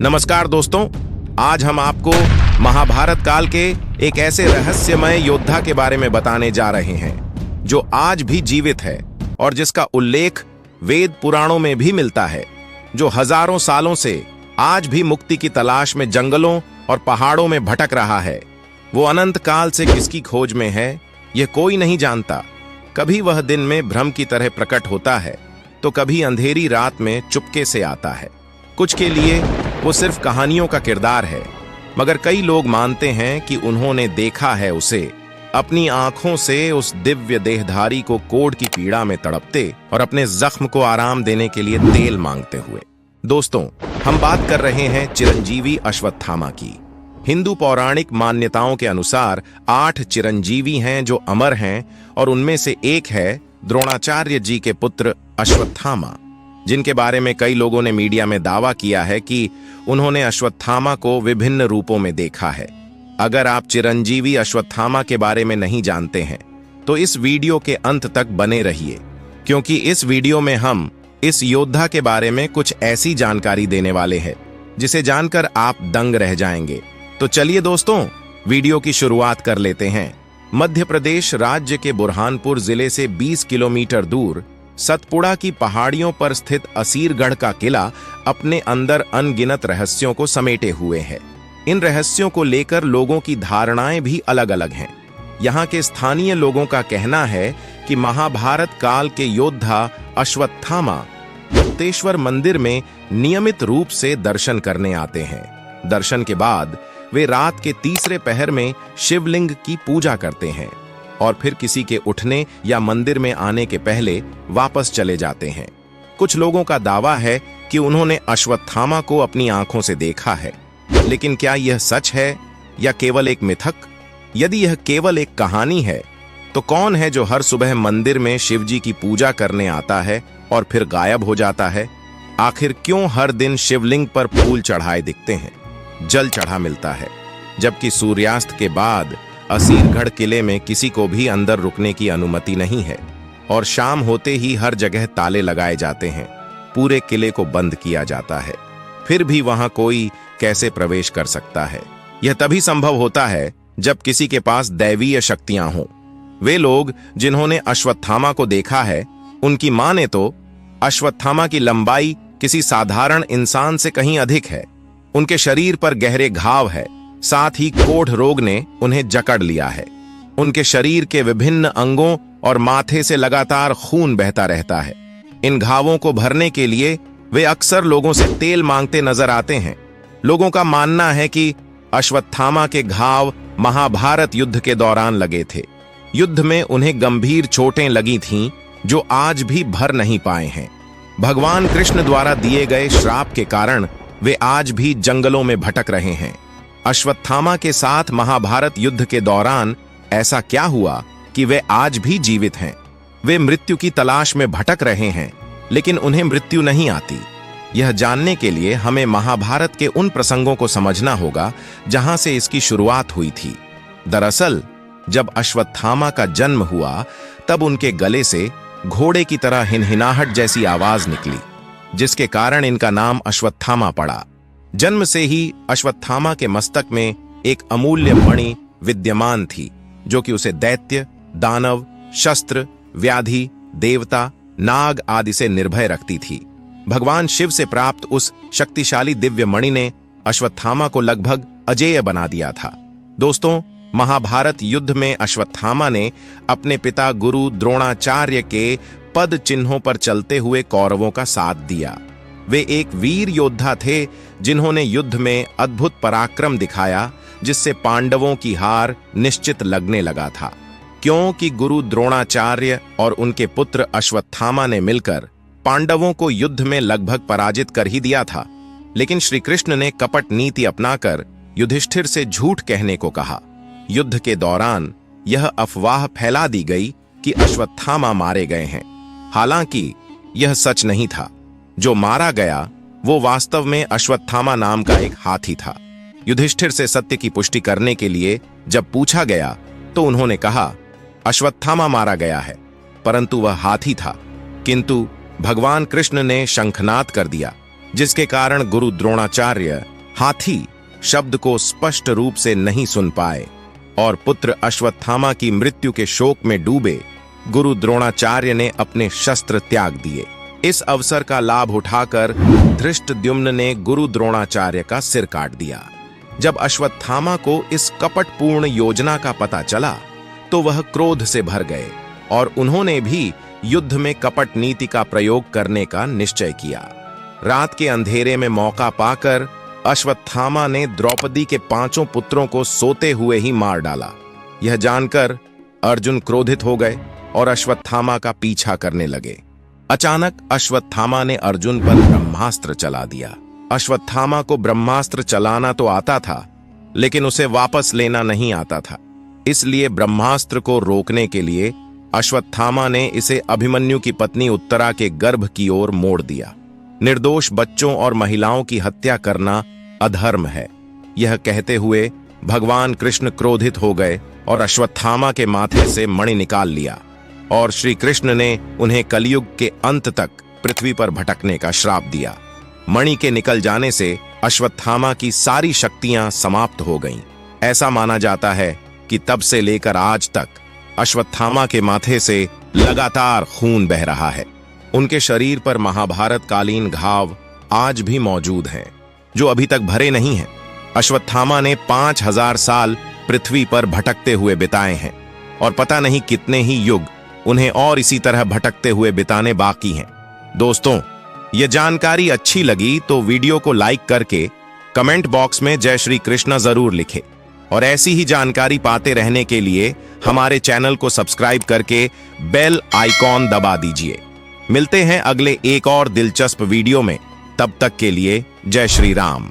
नमस्कार दोस्तों, आज हम आपको महाभारत काल के एक ऐसे रहस्यमय योद्धा के बारे में बताने जा रहे हैं जो आज भी जीवित है और जिसका उल्लेख वेद पुराणों में भी मिलता है, जो हजारों सालों से आज भी मुक्ति की तलाश में जंगलों और पहाड़ों में भटक रहा है। वो अनंत काल से किसकी खोज में है, यह कोई नहीं जानता। कभी वह दिन में भ्रम की तरह प्रकट होता है तो कभी अंधेरी रात में चुपके से आता है। कुछ के लिए वो सिर्फ कहानियों का किरदार है, मगर कई लोग मानते हैं कि उन्होंने देखा है उसे अपनी आंखों से, उस दिव्य देहधारी को कोढ़ की पीड़ा में तड़पते और अपने जख्म को आराम देने के लिए तेल मांगते हुए। दोस्तों, हम बात कर रहे हैं चिरंजीवी अश्वत्थामा की। हिंदू पौराणिक मान्यताओं के अनुसार 8 चिरंजीवी हैं जो अमर हैं, और उनमें से एक है द्रोणाचार्य जी के पुत्र अश्वत्थामा, जिनके बारे में कई लोगों ने मीडिया में दावा किया है कि उन्होंने अश्वत्थामा को विभिन्न रूपों में देखा है। अगर आप चिरंजीवी अश्वत्थामा के बारे में नहीं जानते हैं तो इस वीडियो के अंत तक बने रहिए, क्योंकि इस वीडियो में हम इस योद्धा के बारे में कुछ ऐसी जानकारी देने वाले हैं जिसे जानकर आप दंग रह जाएंगे। तो चलिए दोस्तों, वीडियो की शुरुआत कर लेते हैं। मध्य प्रदेश राज्य के बुरहानपुर जिले से 20 किलोमीटर दूर सतपुड़ा की पहाड़ियों पर स्थित असीरगढ़ का किला अपने अंदर अनगिनत रहस्यों को समेटे हुए है। इन रहस्यों को लेकर लोगों की धारणाएं भी अलग अलग हैं। यहाँ के स्थानीय लोगों का कहना है कि महाभारत काल के योद्धा अश्वत्थामा गुप्तेश्वर मंदिर में नियमित रूप से दर्शन करने आते हैं। दर्शन के बाद वे रात के तीसरे पहर में शिवलिंग की पूजा करते हैं और फिर किसी के उठने या मंदिर में आने के पहले वापस चले जाते हैं। कुछ लोगों का दावा है कि उन्होंने अश्वत्थामा को अपनी आंखों से देखा है, लेकिन क्या यह सच है या केवल एक मिथक? यदि यह केवल एक कहानी है तो कौन है जो हर सुबह मंदिर में शिवजी की पूजा करने आता है और फिर गायब हो जाता है? आखिर क्यों हर दिन शिवलिंग पर फूल चढ़ाए दिखते हैं, जल चढ़ा मिलता है, जबकि सूर्यास्त के बाद असीरगढ़ किले में किसी को भी अंदर रुकने की अनुमति नहीं है और शाम होते ही हर जगह ताले लगाए जाते हैं, पूरे किले को बंद किया जाता है? फिर भी वहां कोई कैसे प्रवेश कर सकता है? यह तभी संभव होता है जब किसी के पास दैवीय शक्तियां हों। वे लोग जिन्होंने अश्वत्थामा को देखा है, उनकी माने तो अश्वत्थामा की लंबाई किसी साधारण इंसान से कहीं अधिक है। उनके शरीर पर गहरे घाव है, साथ ही कोढ़ रोग ने उन्हें जकड़ लिया है। उनके शरीर के विभिन्न अंगों और माथे से लगातार खून बहता रहता है। इन घावों को भरने के लिए वे अक्सर लोगों से तेल मांगते नजर आते हैं। लोगों का मानना है कि अश्वत्थामा के घाव महाभारत युद्ध के दौरान लगे थे। युद्ध में उन्हें गंभीर चोटें लगी थीं जो आज भी भर नहीं पाए हैं। भगवान कृष्ण द्वारा दिए गए श्राप के कारण वे आज भी जंगलों में भटक रहे हैं। अश्वत्थामा के साथ महाभारत युद्ध के दौरान ऐसा क्या हुआ कि वे आज भी जीवित हैं? वे मृत्यु की तलाश में भटक रहे हैं, लेकिन उन्हें मृत्यु नहीं आती। यह जानने के लिए हमें महाभारत के उन प्रसंगों को समझना होगा जहां से इसकी शुरुआत हुई थी। दरअसल जब अश्वत्थामा का जन्म हुआ, तब उनके गले से घोड़े की तरह हिनहिनाहट जैसी आवाज निकली, जिसके कारण इनका नाम अश्वत्थामा पड़ा। जन्म से ही अश्वत्थामा के मस्तक में एक अमूल्य मणि विद्यमान थी, जो कि उसे दैत्य, दानव, शस्त्र, व्याधि, देवता, नाग आदि से निर्भय रखती थी। भगवान शिव से प्राप्त उस शक्तिशाली दिव्य मणि ने अश्वत्थामा को लगभग अजेय बना दिया था। दोस्तों, महाभारत युद्ध में अश्वत्थामा ने अपने पिता गुरु द्रोणाचार्य के पद चिन्हों पर चलते हुए कौरवों का साथ दिया। वे एक वीर योद्धा थे जिन्होंने युद्ध में अद्भुत पराक्रम दिखाया, जिससे पांडवों की हार निश्चित लगने लगा था, क्योंकि गुरु द्रोणाचार्य और उनके पुत्र अश्वत्थामा ने मिलकर पांडवों को युद्ध में लगभग पराजित कर ही दिया था। लेकिन श्री कृष्ण ने कपट नीति अपनाकर युधिष्ठिर से झूठ कहने को कहा। युद्ध के दौरान यह अफवाह फैला दी गई कि अश्वत्थामा मारे गए हैं। हालांकि यह सच नहीं था। जो मारा गया वो वास्तव में अश्वत्थामा नाम का एक हाथी था। युधिष्ठिर से सत्य की पुष्टि करने के लिए जब पूछा गया तो उन्होंने कहा, अश्वत्थामा मारा गया है, परंतु वह हाथी था। किंतु भगवान कृष्ण ने शंखनाद कर दिया जिसके कारण गुरु द्रोणाचार्य हाथी शब्द को स्पष्ट रूप से नहीं सुन पाए और पुत्र अश्वत्थामा की मृत्यु के शोक में डूबे गुरु द्रोणाचार्य ने अपने शस्त्र त्याग दिए। इस अवसर का लाभ उठाकर धृष्टद्युम्न ने गुरु द्रोणाचार्य का सिर काट दिया। जब अश्वत्थामा को इस कपटपूर्ण योजना का पता चला तो वह क्रोध से भर गए और उन्होंने भी युद्ध में कपट नीति का प्रयोग करने का निश्चय किया। रात के अंधेरे में मौका पाकर अश्वत्थामा ने द्रौपदी के 5 पुत्रों को सोते हुए ही मार डाला। यह जानकर अर्जुन क्रोधित हो गए और अश्वत्थामा का पीछा करने लगे। अचानक अश्वत्थामा ने अर्जुन पर ब्रह्मास्त्र चला दिया। अश्वत्थामा को ब्रह्मास्त्र चलाना तो आता था, लेकिन उसे वापस लेना नहीं आता था। इसलिए ब्रह्मास्त्र को रोकने के लिए अश्वत्थामा ने इसे अभिमन्यु की पत्नी उत्तरा के गर्भ की ओर मोड़ दिया। निर्दोष बच्चों और महिलाओं की हत्या करना अधर्म है, यह कहते हुए भगवान कृष्ण क्रोधित हो गए और अश्वत्थामा के माथे से मणि निकाल लिया और श्री कृष्ण ने उन्हें कलयुग के अंत तक पृथ्वी पर भटकने का श्राप दिया। मणि के निकल जाने से अश्वत्थामा की सारी शक्तियां समाप्त हो गईं। ऐसा माना जाता है कि तब से लेकर आज तक अश्वत्थामा के माथे से लगातार खून बह रहा है। उनके शरीर पर महाभारत कालीन घाव आज भी मौजूद हैं, जो अभी तक भरे नहीं हैं। अश्वत्थामा ने 5000 साल पृथ्वी पर भटकते हुए बिताए हैं और पता नहीं कितने ही युग उन्हें और इसी तरह भटकते हुए बिताने बाकी हैं। दोस्तों, यह जानकारी अच्छी लगी तो वीडियो को लाइक करके कमेंट बॉक्स में जय श्री कृष्णा जरूर लिखें और ऐसी ही जानकारी पाते रहने के लिए हमारे चैनल को सब्सक्राइब करके बेल आइकॉन दबा दीजिए। मिलते हैं अगले एक और दिलचस्प वीडियो में। तब तक के लिए जय श्री राम।